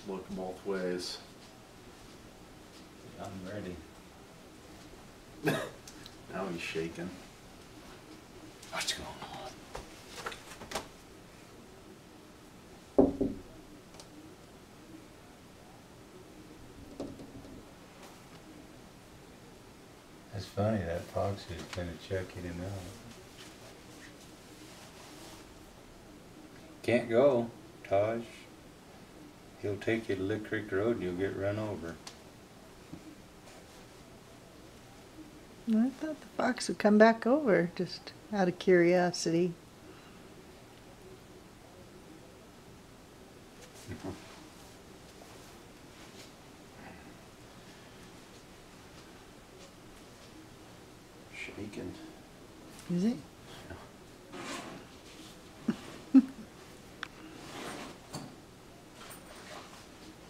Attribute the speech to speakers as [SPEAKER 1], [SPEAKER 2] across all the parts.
[SPEAKER 1] look both ways.
[SPEAKER 2] I'm ready.
[SPEAKER 1] Now he's shaking.
[SPEAKER 2] What's going on? That's funny, that fox is kind of checking him out. Can't go, Taj. He'll take you to Lick Creek Road and you'll get run over.
[SPEAKER 3] I thought the fox would come back over, just out of curiosity.
[SPEAKER 1] Shaking.
[SPEAKER 3] Is it?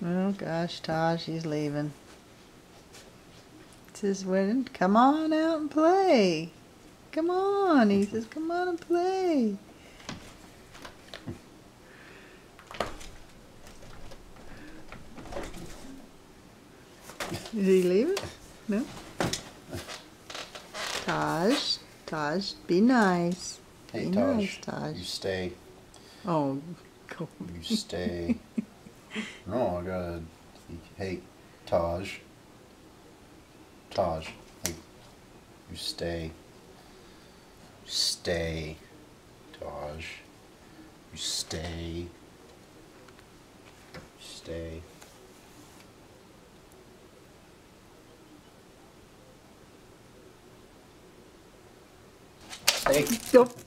[SPEAKER 3] Oh gosh, Taj, he's leaving. He says, well, come on out and play. Come on. He says, come on and play. Is he leaving? No? Taj, be nice.
[SPEAKER 1] Hey,
[SPEAKER 3] Be
[SPEAKER 1] Taj.
[SPEAKER 3] nice, Taj.
[SPEAKER 1] You stay.
[SPEAKER 3] Oh, cool.
[SPEAKER 1] You stay. No, I gotta. Hey, Taj. Taj. Hey, you stay. Stay, Taj. You stay. Stay. Stay.
[SPEAKER 3] Nope.